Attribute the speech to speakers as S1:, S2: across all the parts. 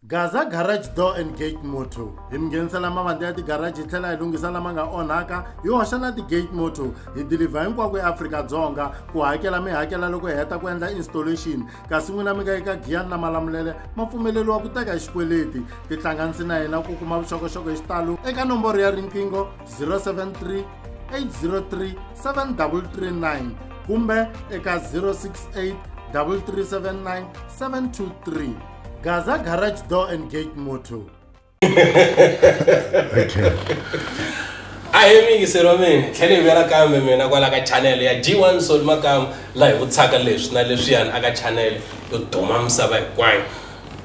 S1: Gaza Garage Door and Gate Moto. Himgensela mavandla ya ti garage ithlela hi lunghisa lama nga onhaka, hi hoxa na ti gate moto, hi deliver hinkwako eAfrika-Dzonga, ku hakela mi hakela loko hi heta ku endla installation. Kasi n'wina mi nga eka Giyani na Malamulele ma pfumeleriwa ku teka hi xikweleti. Tihlanganisi na hina ku kuma vuxokoxoko hi xitalo eka nomboro ya riqingho 073 803 7339 kumbe eka 068 3379 723. Gaza Garage Door and Gate Moto.
S2: Okay.
S3: Ayemi ngisero mina tlhele vera kambe mina kwala ka channel ya G1 Soul Makam la hi vutsaka leswi na leswiyani aka channel yo duma misava hinkwayo.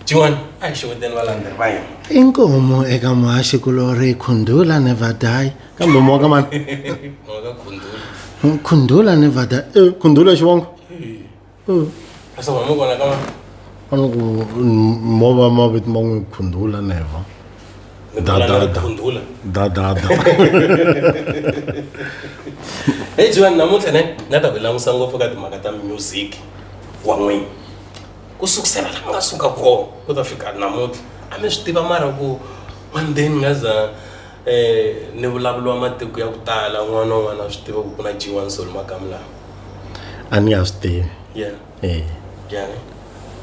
S3: G1 a xi weteni valandzeleri va hina.
S1: Inkomo eka Mahashikulori Khundula never die. Kambe moka man.
S3: Moka Khundula.
S1: Khundula never die. Khundula xivongo.
S3: Asa mama kona kama
S1: Mova mavit mangu Khundula never.
S3: Khundula.
S1: Da.
S3: Hey G1 namuntlha ne na ta velamusa ngopfu ka timhaka ta music wa n'wina. Ku sukusela la nga suka kona ku ta fika namuntlha. A mi swi tiva mara ku one day ni nga za ni vulavuriwa matiko ya ku tala n'wana wun'wana swi tiva ku ku na G1 Soul Makam laha.
S1: Ani ya swi tivi.
S3: Yeah.
S1: Yeah.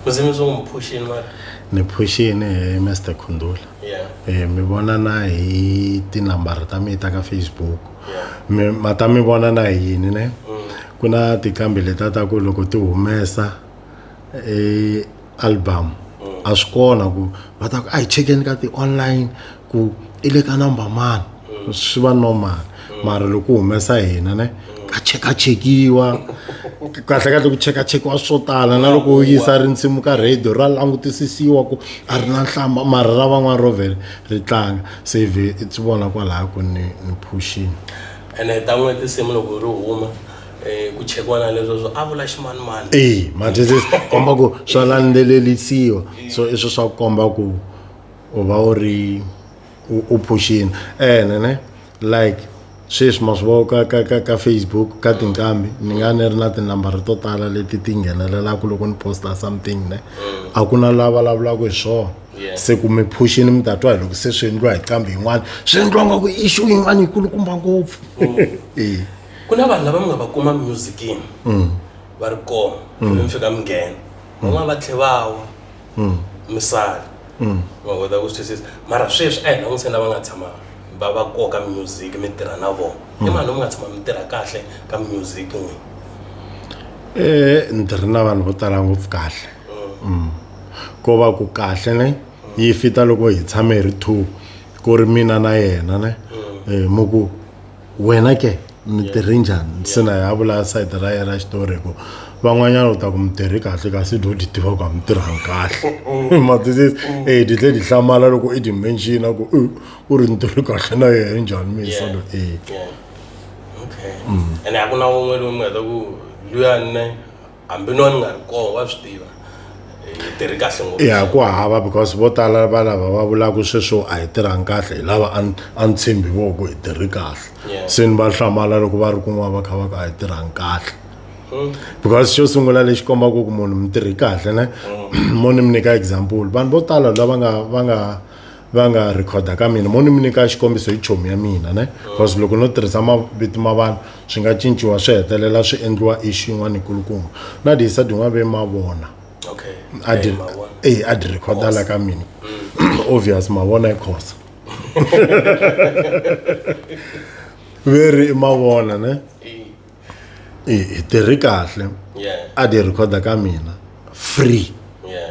S3: Muzimi swo n'wi pushini mara.
S1: Ni pushini Mr. Khundula.
S3: Yeah.
S1: Mi vona na hi tinambara ta mi ta ka Facebook.
S3: Yeah.
S1: Mata mi vona na hi yini ne? Ku na tikambi leta ta ku loko ti humesa album. A swi kona ku va ta ku a hi chekeni ka ti online ku ile ka number man. Swi va normal. Mara loko humesa hina ne ka chekiwa kahle ku chekiwa swo tala na loko yisa rinsimu ka radio ra langutisisiwa ku a ri na nhlamba mara ra van'wana ro vele ri tlanga save it's vona kwalaha ku ni pushing
S3: ene ta n'we tinsimu loko ri huma ku chekiwa na leswo swo a vula ximanimani
S1: manje komba ku swa landzelelisiwa so iswo swa komba ku u va u ri u pushing ne like sweswi ma swi vona ka Facebook ka tinkambi ni nga ni ri na tinambara to tala leti ti nghenelelaka loko ni posta something ne a ku na lava vulavulaka hi swona se ku mi pushini mi ta twa hi loko se swi endliwa hi kambi yin'wana swi endliwa nga ku issue yin'wana yikulukumba ngopfu
S3: ku na vanhu lava mi nga va kuma musicini va ri kona mi fika mi nghena van'wana va tlhe va wa misala va kota ku swi twisisa mara sweswi a hi langutise lava nga tshama va koka music mi tirha na vona i mani mi nga tshama mi tirha kahle ka music n'wina
S1: ni tirhi na vanhu vo tala ngopfu kahle ko va ku kahle ne yi fita loko hi tshame hi ri two ku ri mina na yena ne mu ku wena ke mi tirhi njhani se na ya vula side ra yena xitori ku van'wanyana u ta ku mi tirhi kahle kasi do di tiva ku mi tirhanga kahle matisi di tle di hlamala loko i dimension ku u ri ntirhi kahle na yena njhani mi so
S3: okay ene a ku na wun'we loyi mi nga ta ku luyani ne hambi no ni nga ri kona wa swi tiva tirhi kahle ngopfu
S1: ku hava because vo tala va lava va vulaka sweswo a hi tirhanga kahle hi lava a ni tshembi voko hi tirhi kahle se ni va hlamala loko va ri kun'wana va kha va ka a hi tirhanga kahle because xo sungula lexi kombaka ku munhu mi tirhi kahle ne mo ni mi nyika example vanhu vo tala lava va nga recorda ka mina mo ni mi nyika xikombiso hi chomi ya mina ne because loko no tirhisa mavito ma vanhu swi nga cinciwa swi hetelela swi endliwa issue yin'wana yikulukumba na disa din'wana ve ma vona a di recorda la ka mina obvious ma vona ikhosa very ma vona ne tirhi kahle a di recorda ka mina free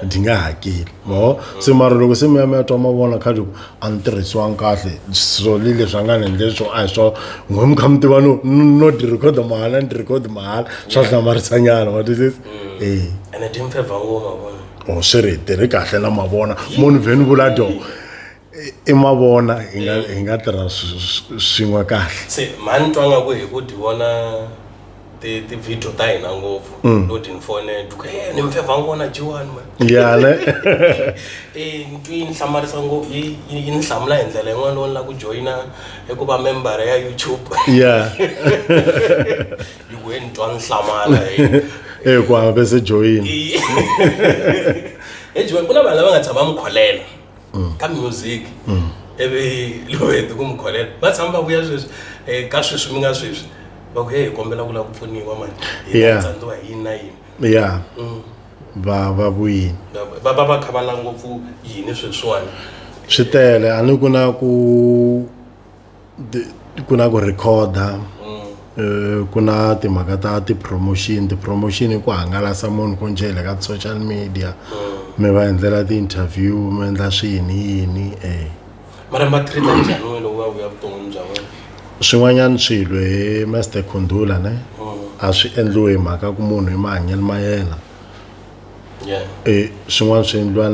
S1: di nga hakeli mo se mara loko se mi ya twa mavona khale ku a ni tirhisiwanga kahle so leswi a nga ni endle swo a hi swo n'we mi kha mi tiva no di recorda mahala ni di record mahala swa hlamarisanyana wa twisisa
S3: ene di mi fevha ngoma
S1: swi ri tirhi kahle na mavona munhu vheni vula do i mavona hi nga tirha swin'we kahle
S3: se mani twa nga ku hi ku di vona ti video ta hina ngopfu lo di phone ni mfeva ngona G1 man
S1: ne
S3: ntwi ni hlamarisa ngopfu yi ni hlamula hi ndlela yin'wana loko la ku joina eku va member ya YouTube yi ku ni twa ni hlamala
S1: ku hamba se join
S3: ejiweni kuna vanhu lava nga tshama mukholela ka music ivi loko heti ku mukholela va tshama va vuya sweswi ka sweswi mi nga sweswi va ku hi kombela ku lava ku pfuniwa mani hi tsandziwa hi yini na yini
S1: ya va vuyini
S3: va kha va lava ngopfu yini sweswiwani
S1: swi tele a ni ku na ku recorda ku na timhaka ta ti-promotion i ku hangalasa munhu ku njele ka social media mi va endlela ti-interview mi endla yini
S3: mara matrita njhani loko va vuya vuton'wini bya wena
S1: swin'wanyana swilo hi Master Khundula ne a swi endliwe hi mhaka ku munhu hi mahanyelo ma yena swin'wana swi endliwa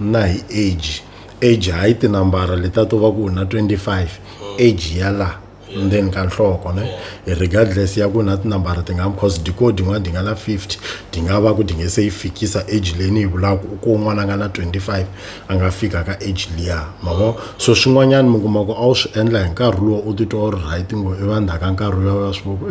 S1: na hi age hayi tinambara leta to va ku na 25 age ya la ndzeni ka nhloko ne regardless ya ku na tinambara ti nga because decode yin'wana ti nga na 50 ti nga va ku ti nge se yi fikisa age leyi ni yi vulaka ku un'wana a nga na 25 a nga fika ka age liya mavo so swin'wanyana mi kuma ku a wu swi endla hi nkarhi lowu u titwa u ri right ngo i va ndzhaka nkarhi luya swi voko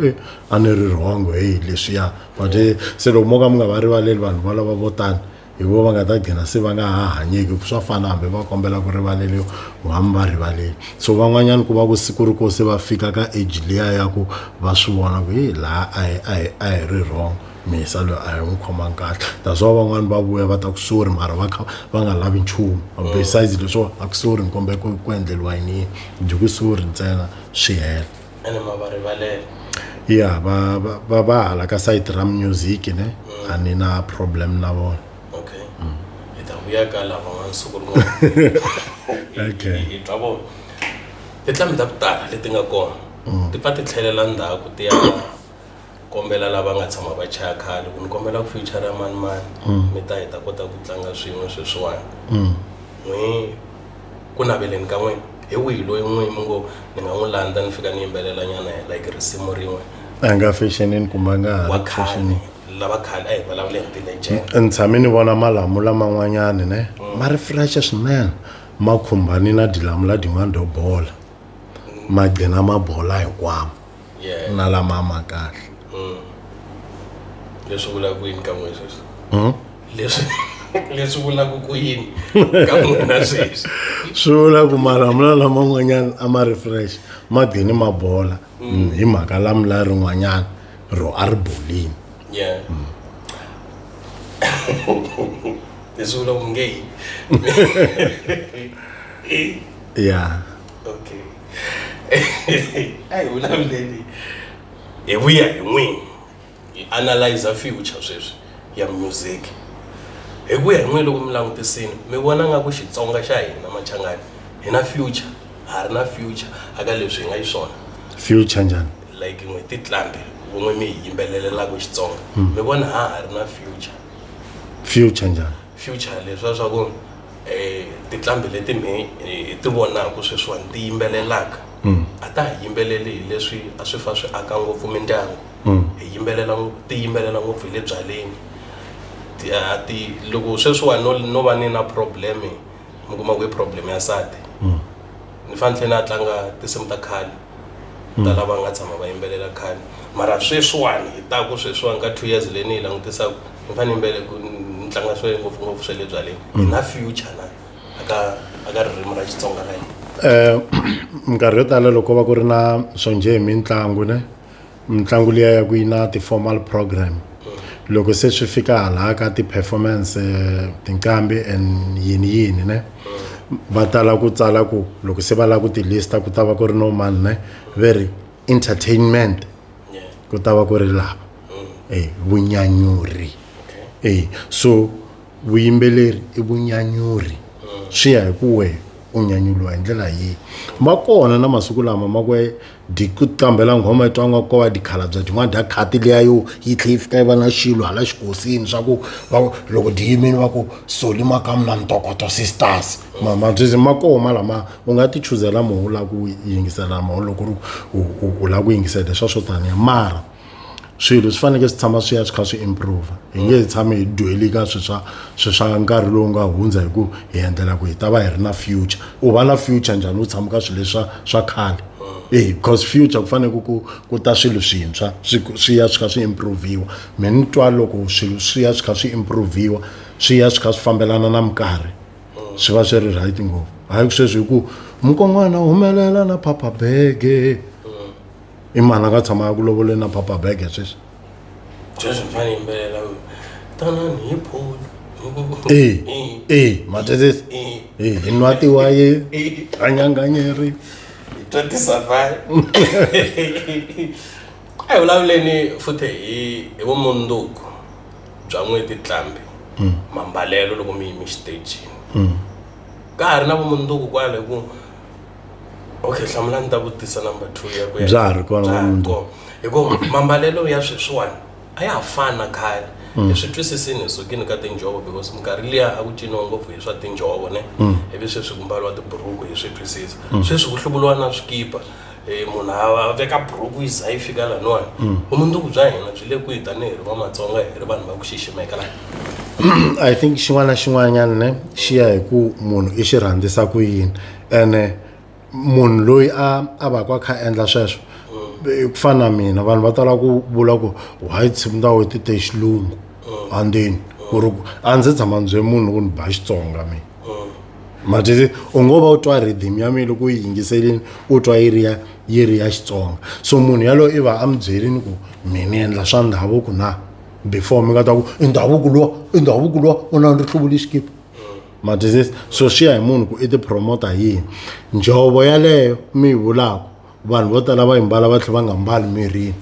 S1: a ni ri wrong leswiya but se loko mo ka mi nga va rivaleli vanhu va lava vo tani hi vo va nga ta gcina se va nga ha hanyeki swa fana hambi va kombela ku rivaleliwa hambi va rivaleli so van'wanyana ku va ku siku ri ko se va fika ka age liya ya ku va swi vona ku laha a hi ri wrong misa loyi a hi n'wi khomangi kahle that's why van'wani va vuya va ta ku sorry mara va nga lavi nchumu besides leswo a ku sorry ni kombe ku endleliwa yini dyi ku sorry ntsena swi hela
S3: ene ma va rivalela
S1: ya va hala ka site ra music ne a ni na problem na vona
S3: vuya ka lava n'wana siku rin'wana hi twa vona tinqambi ta ku tala leti nga kona ti pfa ti tlhelela ndzhaku ti ya kombela lava nga tshama va chaya khale ku ni kombela ku feature mani mi ta hi ta kota ku tlanga swin'we sweswiwani n'wi ku naveleni ka n'wina hi wihi loyi n'wi mi ngo ni nga n'wi landza ni fika ni yimbelela nyana like risimu rin'we
S1: a nga fashionini kumbe a nga
S3: ha fashion lava khale a hi vulavule hi ti-legend
S1: ni tshame ni vona malamula man'wanyani ne ma ri fresh swinene ma khumbani na dilamula din'wana to bola ma gcina ma bola hinkwawo na lama ma kahle
S3: leswi vulaka ku yini ka n'wina sweswi leswi vulaka ku yini ka n'wina sweswi
S1: swi vula ku malamula laman'wanyani a ma ri fresh ma gcine ma bola hi mhaka lamula rin'wanyani ro a ri bolini
S3: leswi vula ku nge okay ai vulavuleni hi vuya hi n'wini hi analyze future sweswi ya music hi ku ya hi n'wina loko mi langutisini mi vona nga ku Xitsonga xa hina Machangani hi na future ha ri na future aka leswi hi nga yi swona
S1: future njhani
S3: like n'we tinqambi vun'we mi hi yimbelelelaku Xitsonga mi vona ha ri na
S1: future njhani
S3: future leswiya swa ku tinqambi leti mi ti vonaku sweswiwani ti yimbelelaka a ta hi yimbeleli hi leswi a swi fa swi aka ngopfu mindyangu hi ti yimbelela ngopfu hi le byaleni loko sweswiwani no va ni na problem mi kuma ku i problem ya nsati ni fanele na tlanga tinsimu ta khale ta lava nga tshama va yimbelela khale mara sweswiwani hi ta ku sweswiwani ka 2 years leyi ni hi langutisaku ni fanele yimbele ku ni tlanga swe ngopfungopfu swe le byaleni hi na future na aka ririmi ra Xitsonga ra hina
S1: minkarhi yo tala loko va ku ri na swo njhe hi mitlangu liya ya ku yi na ti-formal program loko se swi fika hala ka ti-performance tinqambi and yini ne va tala ku tsala ku loko se va lava ku ti-lista ku ta va ku ri no mani ne very entertainment ku ta va ku ri lava vunyanyuri so vuyimbeleri i vunyanyuri swi ya hi ku wehe u nyanyuliwa hi ndlela yihi ma kona na masiku lama ma ku di ku kambela nghoma yi twanga ko va dikhalabya din'wana dya khati liya yo yi tlhe yi fika yi va na xilo hala xikosini swa ku loko di yimini va ku soli makamu na ntokoto sisters matwisi ma koma lama u nga ti chuzela mohu la ku yingisela mohu loko u la ku yingisela swa swo taniya mara swilo swi fanele swi tshama swi ya swi kha swi improve hi nge tshame hi dweli ka swi swa nkarhi lowu nga hundza hi ku hi endlela ku hi ta va hi ri na future u va na future njhani u tshama ka swilo swa khale because future ku fanele ku ta swilo swintshwa swi ya swi kha swi improviwa me ni twa loko swilo swi ya swi kha swi improviwa swi ya swi kha swi fambelana na minkarhi swi va swi ri right ngopfu hayi ku sweswi hi ku mukon'wana humelela na Papa Bege i mani a nga tshama ya ku lovoleni na Papa Bege sweswi
S3: sweswi mi fane yimbelela tanani hi pholo
S1: matete hi nwa tiwaye anyanganyeri
S3: twatisa vai ayi vulavuleni futhi hi vumunduku bya n'weti Ntlhambi mambalelo loko mi yimi xitejini ka ha ri na vumunduku kwale ku okay hlamulani ta vutisa number 2 ya ku
S1: bya ha ri kona
S3: hikuva mambalelo ya sweswiwani a ya ha fani na khale leswi twisisini hi sukini ka tinjhovo because minkarhi liya a ku ciniwa ngopfu hi swa tinjhovo ne ivi sweswi ku mbaliwa tiburuku hi swi twisisa sweswi ku hluvuliwa na swikipa munhu a veka buruku yi za yi fika laniwani vumundzuku bya hina byi le kwihi tanihi ri va Matsonga hi ri vanhu va ku xiximeka lani
S1: I think xin'wana na xin'wanyana ne xi ya hi ku munhu i xi rhandzisa ku yini ene munhu loyi a va ku a kha endla sweswo ku fana na mina vanhu va tala ku vula ku why tshimda we ti te xilungu andeni ku ri a ndzi tshama ndzi munhu ku ni ba Xitsonga mina matete u ngo va u twa rhythm ya mina loko yi yingiselini u twa yi ri ya Xitsonga so munhu yaloyo i va a mi byelini ku mina endla swa ndhavuko na before mi nga ta ku i ndhavuko luwa u na ri hluvuli xikipa matete so swi ya hi munhu ku i ti promota yini njhovo yaleyo mi yi vulaka vanhu vo tala va yimbala va tlhela va nga mbali mirini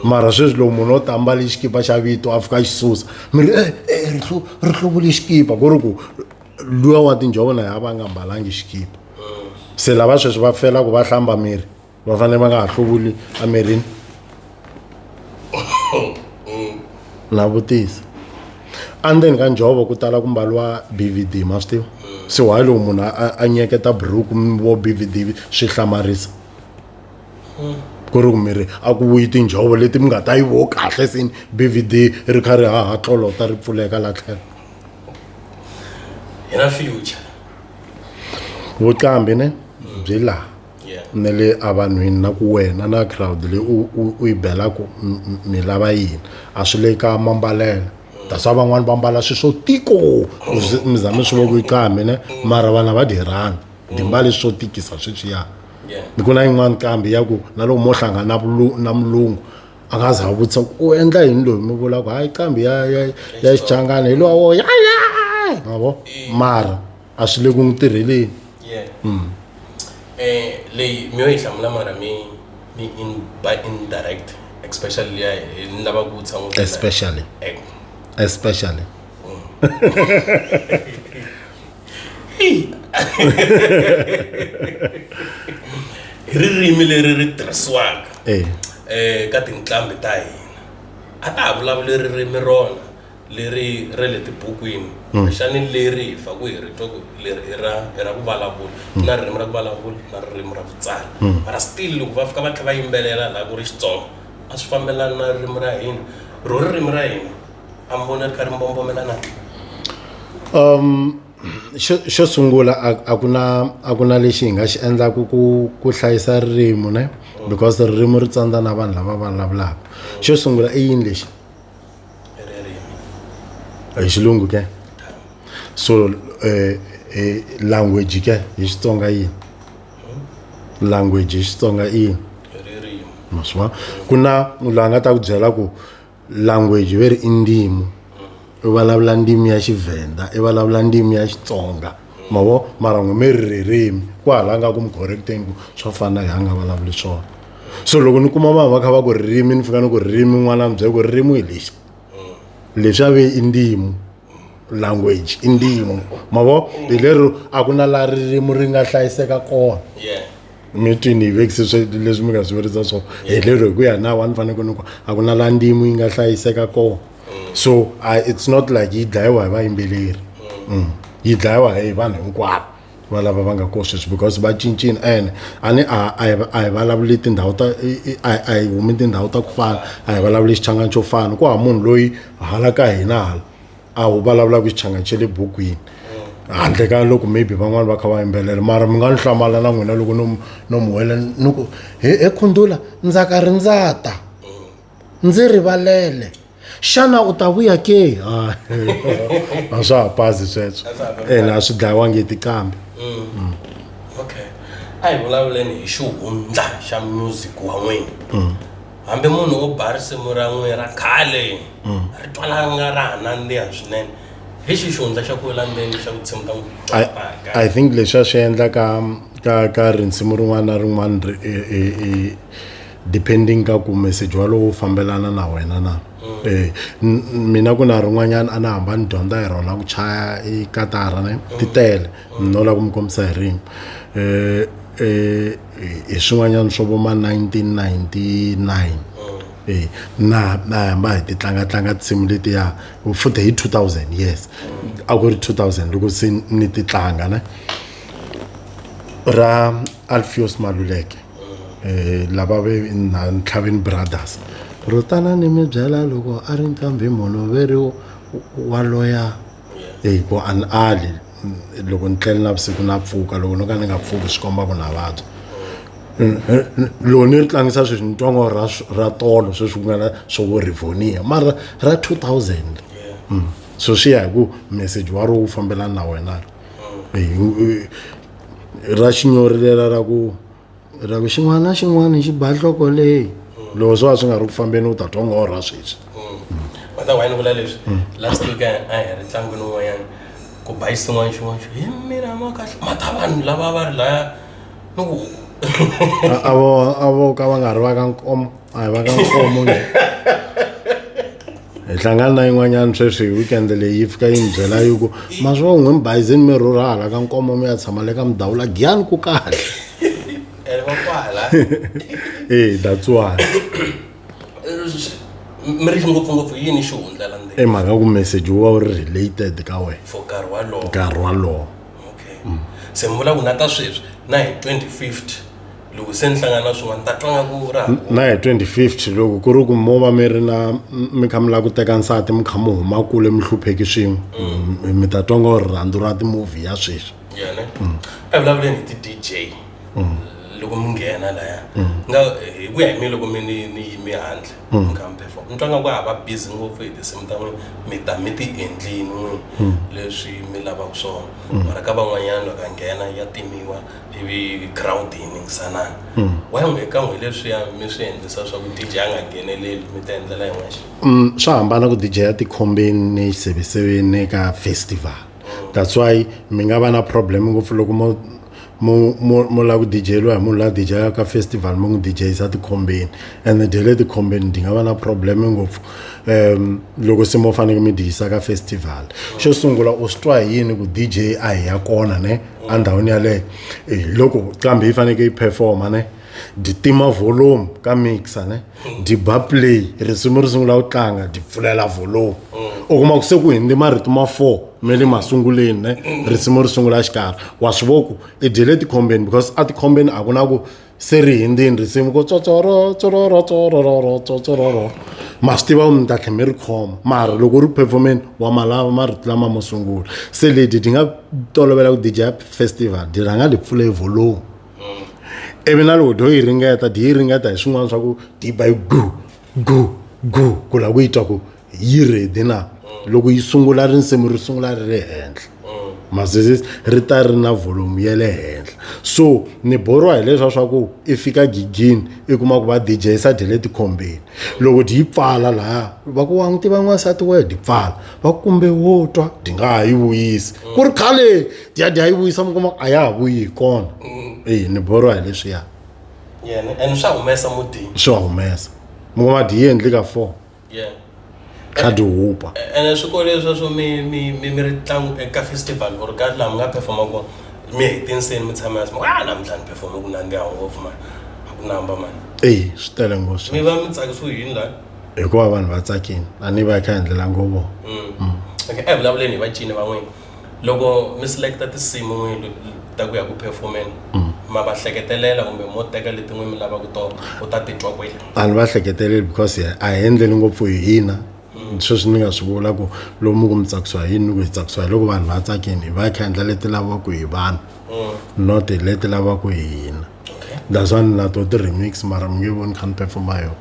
S1: mara sweswi loko munhu o ta ambale xikipa xa vito a fika xisusa mi ri hluvuli xikipa ku ri ku luwa wa tinjhovo na ya va nga mbalangi xikipa se lava sweswi va fela ku va hlamba miri va fanele va nga ha hluvuli emirini na vutisa andzeni ka njhovo ku tala ku mbaliwa BVD ma swi tiva se why loko munhu a nyeketa buruku vo BVD swi hlamarisa ku ri ku miri a ku vuyi tinjhovo leti mi nga ta yi vo kahle sini BVD ri kha ri haha tlolota ri pfuleka la tlhelo
S3: hina future
S1: vuqambi ne byi laha ne le avanhwini na ku wena na crowd leyi u yi belaku mi lava yini a swi le ka mambalelo tasa van'wani va mbala swi swo tiko mi zame swi vo ku iqambi ne mara vana va dirhanga timbali swo tikisa sweswiya ku na yin'wani kambi ya ku na loko mo hlangana na mulungu a nga za vutisa ku u endla yini loyi mi vula ku hayi kambi ya xichangana hi lowo ya ngabo mara a swi le ku n'wi tirheleni
S3: leyi mi yo yi hlamula mara mi by indirect especially ya hi lava ku tshama
S1: especially
S3: ririmi leri ri tirhisiwaka ka tinqambi ta hina a ta ha vulavuli ririmi rona leri ra le tibukwini xani leri hi fa ku hi ri twa ku leri i ra ku vulavula na ririmi ra ku vulavula na ririmi ra ku tsala mara still loko va fika va tlhela va yimbelela laha ku ri Xitsonga a swi fambelani na ririmi ra hina ririmi ra hina a mi vona ri kha ri mbombomelana
S1: xo sungula a ku na lexi hi nga xi endlaku ku hlayisa ririmi ne because ririmi ri tsandza na vanhu lava vulavulaka xo sungula i yini lexi hi xilungu ke so language ke hi Xitsonga yini language hi Xitsonga yini maswa ku na loyi a nga ta ku byela ku language veri i ndzimi i vulavula ndzimi ya Xivenda i vulavula ndzimi ya Xitsonga mavo mara n'we mi ririmi ku hala nga ku mi correcteni ku swa fana hi nga vulavuli swona so loko ni kuma vanhu va kha va ku ririmi ni fika ni ku ririmi n'wana mi byela ku ririmi hi lexi leswi a ve i ndzimi language i ndzimi mavo hi lero a ku na la ririmi ri nga hlayiseka kona mi twini hi vekise leswi mi nga swi vurisa swona hi lero hi ku ya nawu a ni faneke ni ku a ku na la ndzimi yi nga hlayiseka kona so it's not like yi dlayiwa hi vayimbeleri yi dlayiwa hi vanhu hinkwavo va lava va nga kosweswi because va cincini ene a hi vulavuli tindhawu ta a hi humi tindhawu ta ku fana a hi vulavuli xichangani xo fana ku ha munhu loyi hala ka hina hala a wu vulavulaka xichangani xa le bukwini handle ka loko maybe van'wani va kha va yimbelela mara mi nga ni hlamala na n'wina loko no mi wela ni ku he khundula ndza ka ri ndzata ndzi rivalele xana u ta vuya ke a swa ha pasi sweswo ene a swi dlayiwangi hi tikambe.
S3: Okay, a hi vulavuleni hi xihundla xa music wa n'wina. Hambi munhu o ba risimu ra n'wina ra khale ri twalanga ra ha nandziha swinene, hi xihundla xa ku landzeni xa ku tshimu ta
S1: I think leswi swi endla ka risimu rin'wana na rin'wana depending ka ku message walowo wu fambelana na wena na. Mina ku na rin'wanyana a na hamba ni dyondza hi rona ku chaya ikatara ne ti tele no la ku mi kombisa hi rin'we hi swin'wanyana swo vo ma 1999 na hamba hi ti tlanga tinsimu letiya futhi hi 2000 yes a ku ri 2000 loko se ni ti tlanga ne ra Alpheus Maluleke lava ve na Ntlhaveni Brothers rotana ni mi byela loko a ri nkambi munhu veri wa loya ku an ali loko ni tlele navusiku na pfuka loko no ka ni nga pfuki swi komba ku na vabya loko ni ri tlangisa sweswi ntongo ra tolo sweswi ku nga na swo vo Rivonia mara ra 2000 so swi ya hi ku message wa ro wu fambelana na wena ra xinyori lela ra ku xin'wana na xin'wana xi ba nhloko leyi loko swo va swi nga ri ku fambeni u ta twa ngo ra sweswi.
S3: Mata wa ni vula leswi last weekend a hi ri ntlangwini wun'wanyana ku ba xin'wana xin'wana hi mina ma kahle mata vanhu lava va ri laya ni ku
S1: avo ka va nga ri va ka nkomo a hi va ka nkomo hi hlangana na yin'wanyana sweswi hi weekend leyi yi fika yi ni byela yi ku maswo n'we mi bayizini mi rhurhala ka nkomo mi ya tshama le ka midawula giyani ku kahle that's why
S3: mi ri ngopfungopfu yini xihundla la ndzeni
S1: mhaka ku message wu va wu ri related ka wena
S3: for nkarhi
S1: nkarhi walowo.
S3: Okay, se mi vula ku na ta sweswi na hi 2050 loko se ni hlangana na swin'wana ta twanga ku ra
S1: na hi 2050 loko ku ri ku mo va mi ri na mi kha mi lava ku teka nsati mi kha mi huma kule mi hlupheki swin'we mi ta twa ngo rirhandzu ra timovie ya sweswi
S3: yene a vulavuleni hi ti-DJ loko mi nghena laya nga hi ku ya hi mi loko mi yimi handle mi kha mi perform ni twanga ku hava busy ngopfu hi tinsimu ta n'wina mi ti endlini n'wini leswi mi lavaka swona mara ka van'wanyana loko a nghena ya timiwa ivi crowd yi ningisanana wa n'we ka n'we leswiya mi swi endlisa swa ku DJ a nga ngheneleli mi ta endlela yin'wana
S1: swa hambana ku DJ ya tikhombeni ni xiseveseveni ka festival that's why mi nga va na problem ngopfu loko mo la ku DJ-liwa hi munhu la DJ ka festival mo n'wi DJ-isa tikhombeni and de le tikhombeni di nga va na problem ngopfu loko se mo faneke mi DJ-isa ka festival xo sungula u swi twa hi yini ku DJ a hi ya kona ne a ndhawini yaleyo loko kambe yi faneke yi performa ne di tima volume ka mixer ne di ba play risimu ri sungula ku tlanga di pfulela volume u kuma ku se ku hindi marito ma 4 me le masunguleni ne risimu ri sungula xikarhi wa swi voku i dele tikhombeni because a tikhombeni a ku na ku se ri hindini risimu ku tsotsoro ma swi tiva mi ta tlhe mi ri khoma mara loko ri performeni wa malava marito lama mo sungula se leti di nga tolovela ku DJ festival di rhanga di pfule volume ivi na loko do yi ringeta hi swin'wana swa ku di ba gu ku la ku yi twa ku yi ready na loko yi sungula risimu ri sungula ri le henhla masesi ri ta ri na volume ya le henhla so ni boriwa hi leswa swa ku i fika gigini i kuma ku va DJ sa dele tikhombeni loko di yi pfala laha va ku wa n'wi tiva n'wansati we di pfala va kumbe wo twa di nga ha yi vuyisi ku ri khale di ya yi vuyisa mi kuma a ya ha vuyi kona ni boriwa hi leswiya
S3: yena and swa humesa mudini
S1: swa humesa mi kuma di yi endli ka 4 khadi hupa
S3: and swikolo leswo mi ri tlangu eka festival or ka laha mi nga performa kona mi hetinseni mi tshama yasi namuntlha ni performe ku nandziha ngopfu mani a ku namba mani
S1: swi tele ngopfu
S3: mi va mi tsakisiwe yini laha
S1: hikuva vanhu va tsakini a ni va yi kha endlela ngopfu
S3: okay a vulavuleni hi vacini va n'wina loko mi selecta tinsimu n'wini ta ku ya ku performeni ma va hleketelela kumbe mo teka leti n'wini mi lavaka u ta titwa kwele
S1: a ni va hleketeleli because a hi endleli ngopfu hi hina sweswi ni nga swi vula ku lomu ku mi tsakisiwa hi yini ku hi tsakisiwa hi loko vanhu va tsakini hi va hi kha endla leti lavaka hi vanhu not leti lavaka hi hina that's why na to ti remix mara mi nge voni kha ni performa yona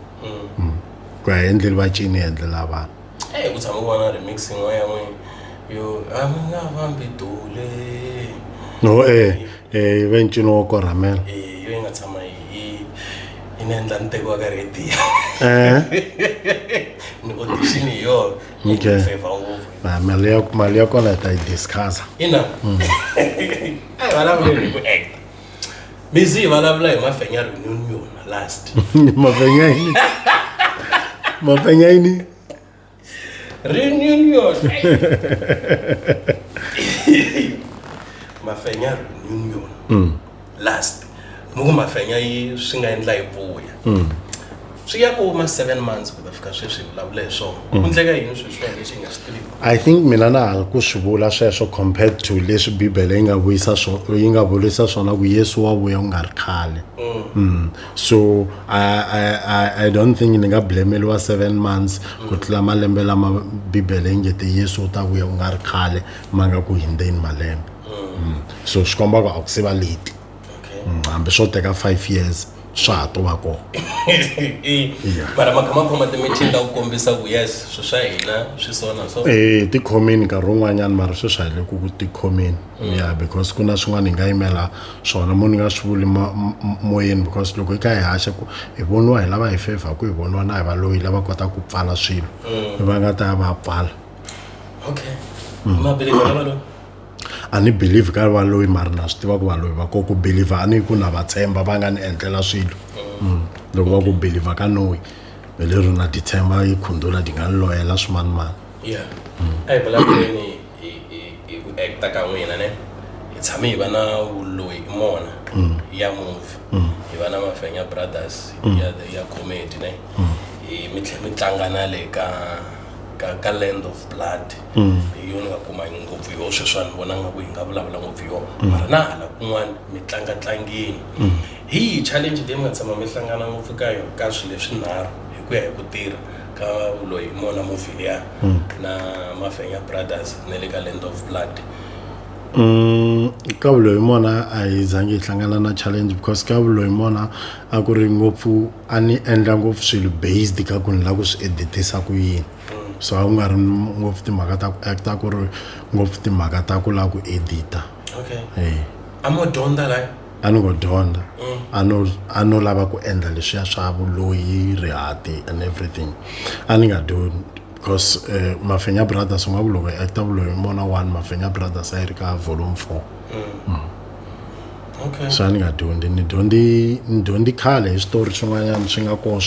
S1: ku ya endleli vacini hi endlela vanhu
S3: ku tshama ku va na remixing wa ya n'wini yo a mi nga fambi dole
S1: no ve ncino wo korhamela
S3: yo yi nga tshama yi ni endla ni tekiwa ka radio ni audition hi yona
S1: Okay.
S3: favor ngopfu
S1: mali ya kona hi ta yi discussa
S3: ina a hi vulavuli hi ku act mizi hi vulavula hi mafenya reunion last
S1: mafenya yini
S3: reunion mafenya reunion last muku mafenya yi swi nga endla hi vuya swi ya ku ma 7 months ku ta fika sweswi hi vulavula hi swona ku ndleka yini sweswi leswi hi nga swi tivi
S1: I think mina na ha ku swi vula sweswo compared to leswi bibele yi nga vulisa swona ku Yesu wa vuya u nga ri khale so I don't think ni nga blameliwa 7 months ku tlula malembe lama bibele yi ngete Yesu u ta vuya u nga ri khale ma nga ku hindzeni malembe so swi komba ku a ku se va late hambi swo teka 5 years swa ha to va kona
S3: mara makhama khoma timitini ta ku kombisa ku yes swi swa hina swi sona so
S1: ti khomini nkarhi wun'wanyana mara swi swa hi le ku ti khomini because ku na swin'wana hi nga yimela swona munhu ni nga swi vuli moyeni because loko hi ka hi haxa ku hi voniwa hi lava hi favor ku hi voniwa na hi valoyi lava kota ku pfala swilo va nga ta ya va pfala
S3: okay mabeleko lava lo
S1: a ni believe ka valoyi mara na swi tiva ku valoyi va ko ku believe a ni ku na va tshemba va nga ni endlela swilo loko va ku believe ka noyi ve lero na ti tshemba yi khundula di nga ni loyela swimanimani
S3: yeah a hi vulavuleni hi ku acta ka n'wina ne hi tshame hi va na vuloyi mona ya movie hi va na Mafenya Brothers ya comedy ne hi mi tlanga na le ka Land of Blood hi yona nga kuma ngopfu yo sweswi ni vona nga ku hi nga vulavula ngopfu yo mara na hala kun'wana mi tlanga tlangeni hi challenge leyi mi nga tshama mi hlangana ngopfu ka yona ka swilo leswinharhu hi ku ya hi ku tirha ka loyi mona movie liya na Mafenya Brothers na le ka Land of Blood
S1: ka vuloyi mona a hi zangi hi hlangana na challenge because ka vuloyi mona a ku ri ngopfu a ni endla ngopfu swilo based ka ku ni lava ku swi editisa ku yini so a ku nga ri ngopfu timhaka ta ku acta ku ri ngopfu timhaka ta ku lava ku edita
S3: okay amo dyondza la
S1: a ni ngo dyondza a no lava ku endla leswiya swa vuloyi rihati and everything a ni nga dyondzi because Mafenya Brothers nga vuloyi acta vuloyi mona 1 Mafenya Brothers a yi ri ka volume 4
S3: okay
S1: so a ni nga dyondzi ni dyondzi khale hi switori swin'wanyana swi nga kona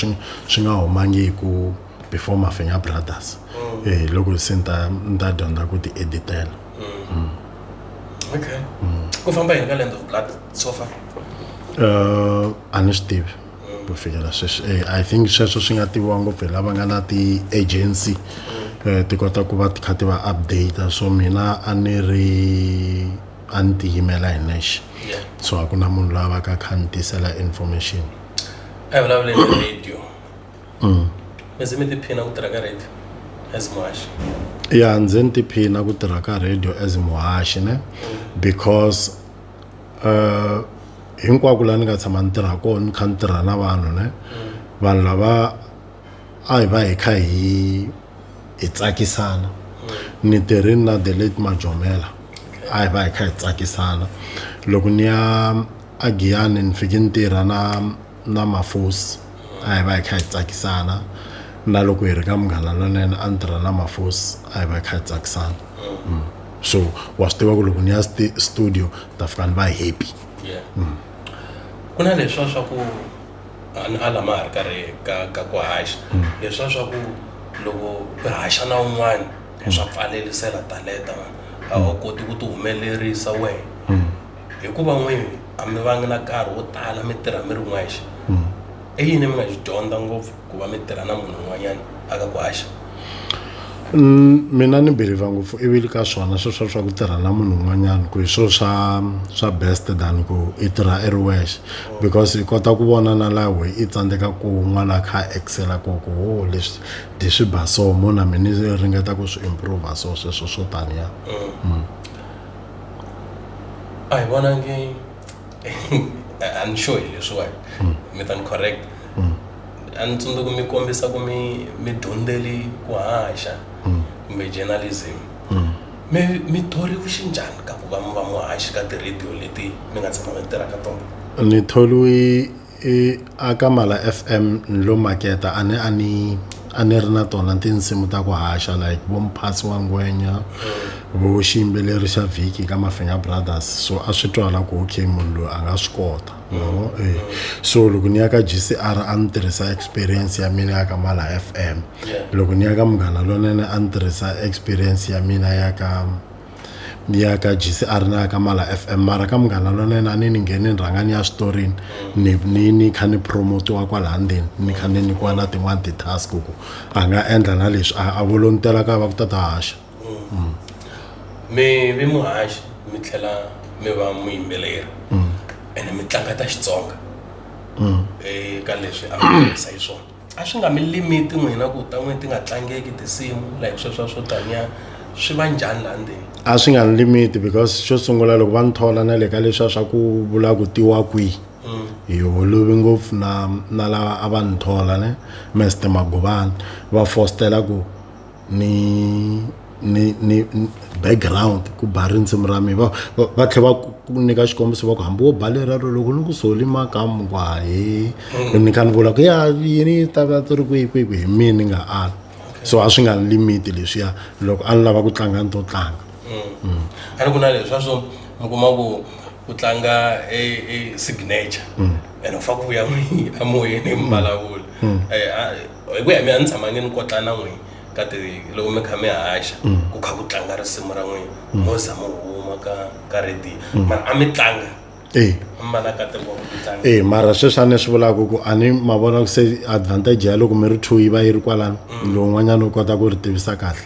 S1: swi nga humangiku before Mafenya Brothers loko se ni ta dyondza ku ti editela
S3: okay ku famba hi ka Land of Blood so far
S1: a ni swi tivi ku fikela sweswi I think sweswo swi nga tiviwa ngopfu hi lava nga na ti-agency ti kota ku va ti kha ti va update so mina a ni tiyimela hi nexe so a ku na munhu lava ka kha ni tisela information
S3: a hi vulavuleni radio mi mi tiphina ku tirha ka radio as muhaxi
S1: ya ndzi ni tiphina ku tirha ka radio as muhaxi ne because hinkwako laha ni nga tshama ni tirha kona ni kha ni tirha na vanhu ne vanhu lava a hi va hi kha hi tsakisana ni tirhini na the late Majomela a hi va hi kha hi tsakisana loko ni ya a Giyani ni fike ni tirha na Mafosi a hi va hi kha hi tsakisana na loko hi ri ka Munghana Lonene a ni tirha na Mafosi a hi va hi kha hi tsakisana so wa swi tiva ku loko ni ya studio ta fika ni va happy
S3: ku na leswiya swa ku a lama ha ri karhi ka ku haxa leswiya swa ku loko u haxa na un'wana swa pfalelisela talenta a wu koti ku ti humelerisa wena hikuva n'wini a mi vangi na nkarhi wo tala mi tirha mi ri n'wexe i yini mi nga xi dyondza ngopfu ku va mi tirha na munhu un'wanyana aka ku haxa
S1: mina ni believe ngopfu ivile ka swona sweswo swa ku tirha na munhu un'wanyana ku hi swilo swa best than ku i tirha i ri wexe because i kota ku vona na laha we i tsandzeka ku n'wana kha excela ku leswi swi ba so mo na mina ni ringeta ku swi improve so sweswo swo taniya
S3: a hi vonangi I'm sure leswiwani mi ta ni correct ni tsundzuka mi kombisa ku mi dyondzeli ku haxa kumbe journalism mi thoriwe xinjhani ka ku va mi va muhaxi ka ti-radio leti mi nga tshama mi tirha ka tona?
S1: Ni tholiwe aka Mala FM lo maketa a ni ri na tona tinsimu ta ku haxa like vo Mphasi wa Ngwenya vo xiyimbeleri xa Viki ka Mafenya Brothers, so a swi twala ku okay munhu loyi a nga swi kota so loko ni ya ka GCR a ni tirhisa experience ya mina ya ka Mala FM, loko ni ya ka Munghana Lonene a ni tirhisa experience ya mina ya ka GCR na ka Mala FM. Mara ka Munghana Lonene a ni ngheni ni rhanga ni ya switorini ni kha ni promotiwa kwala ndzeni, ni kha ni nyikiwa na tin'wana ti-task ku a nga endla na leswi a volontela ka va ku ta haxa.
S3: mi muhaxi mi tlhela mi va muyimbeleri ene mi tlanga ta Xitsonga eka leswi a mi tirhisa hi swona, a swi nga mi limiti n'wina ku ta n'wina ti nga tlangeki tinsimu like sweswo swo taniya swi va njhani laha ndzeni?
S1: A swi nga ni limiti because xo sungula loko va ni thola na le ka leswiya swa ku vula ku tiwa kwihi hi holovi ngopfu na lava a va ni thola ne Mr Magubane va fostela ku ni background ku ba rindzimi ra mina va tlhela va ku nyika xikombiso va ku hambi wo ba lera ro loko ni ku soli makamu kwahe ni kha ni vula ku ya yini ta va ti ri kwihi hi mina ni nga ala, so a swi nga ni limiti leswiya loko a ni lava ku tlanga ni to tlanga.
S3: A ri ku na leswiya swo mi kuma ku tlanga signature and u faka ku ya amoyeni mi vulavula hi ku ya mina ni tshama ni kotla na n'wina ka loko mi kha mi haxa ku kha ku tlanga risimu ra n'wina mo za mo huma ka radio mara a mi tlanga mbala ka ku tlanga
S1: mara sweswi a ni swi vulaka ku a ni ma vona ku se advantage ya loko mi ri two yi va yi ri kwalano lowun'wanyana u kota ku ri tivisa kahle.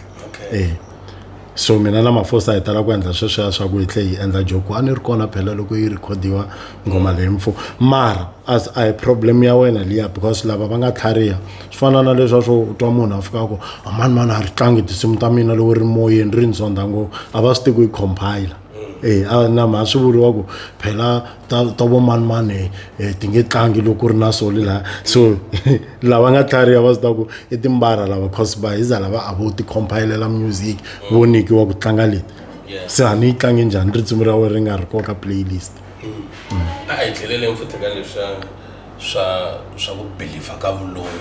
S1: So mina na Mafosa hi tala ku endla sweswiya swa ku hi tlhe hi endla joke a ni ri kona phela loko yi rekhodiwa ngoma leyi mfu, mara a hi problem ya wena liya because lava va nga tlhariha swi fana na leswiya swo twa munhu a fika ku mani a ri tlangi tinsimu ta mina loko ri moyeni ri ni zonda ngopfu a va swi tivi ku yi compile na ma swi vuriwa ku phela ta vo mani ti nge tlangi loko ri na soli laha, so lava nga tlhariha va swi tiva ku i timbara lava cause va hiza lava a vo ti compilela music vo nikiwa ku tlanga leti, se a ni yi tlangi njhani ritsimi ra wena ri nga ri koka playlist.
S3: A hi tlheleleni futhi ka leswiya swa ku believe ka vuloyi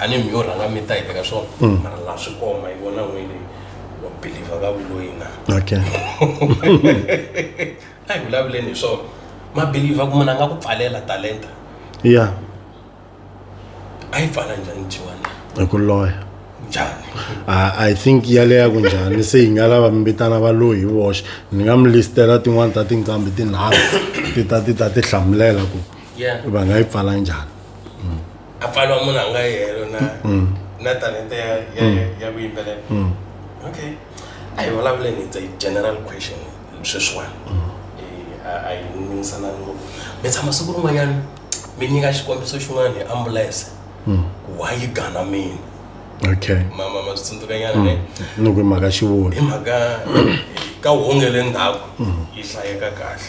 S3: a ni mi yo rhanga mi ta hi teka swona mara laha swi koma hi vona n'wini wa believe ka vuloyi na a hi vulavuleni hi swona ma believe ku munhu a nga ku pfalela talenta a yi pfala njhani jiwani
S1: hi ku loya
S3: njhani?
S1: I think yaleya ku njhani se hi nga lava mi vitana valoyi hi voxe ni nga mi listela tin'wana ta tinqambi tinharhu ti ta ti hlamulela ku va nga yi pfala njhani.
S3: A pfaliwa munhu a nga yi helo na talenta ya vuyimbeleri. Okay, a hi vulavuleni it's a general question sweswiwani a hi ningisanani ngopfu. Mi tshama siku rin'wanyana mi nyika xikombiso xin'wana hi ambulance ku why yi gana mina ma swi tsundzuka nyana ne
S1: loko hi mhaka xivoni
S3: hi mhaka ka hungu le ndzhaku yi hlayeka kahle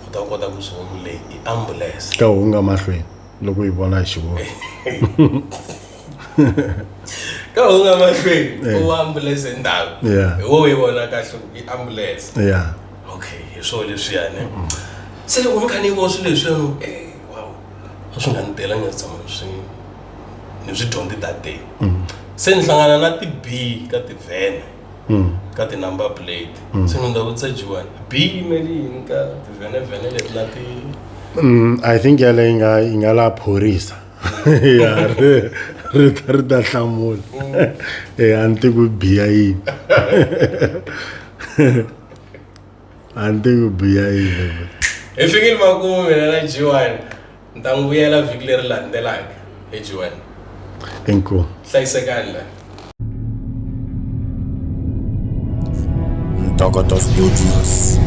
S3: u ta kota ku swi vona leyi i ambulance
S1: ka hunga mahlweni loko hi vona hi xivoni
S3: ka hunga mahlweni u ambulance endzhaku hi wo yi vona kahle i ambulance okay hi swo leswiyani se loko mi kha ni vona swilo leswiyani wow a swi nga ni tela ni tshama ni swi dyondzi that day se ni hlangana na ti-B ka tivhene ka ti-number plate se ni nga vutisa jiwani B yimeli yini ka tivhenevhene leti na ti
S1: I think yaleyi yi nga la phorisa ri ta hlamula a ni tivi ku biya yini a ni tivi ku biya yini.
S3: Hi fikile makumu mina na jiwani ni ta n'wi vuyela vhiki leri landzelaka ejiwani.
S1: Inkomu.
S3: Hlayisekani la.
S2: Ntokoto Studios.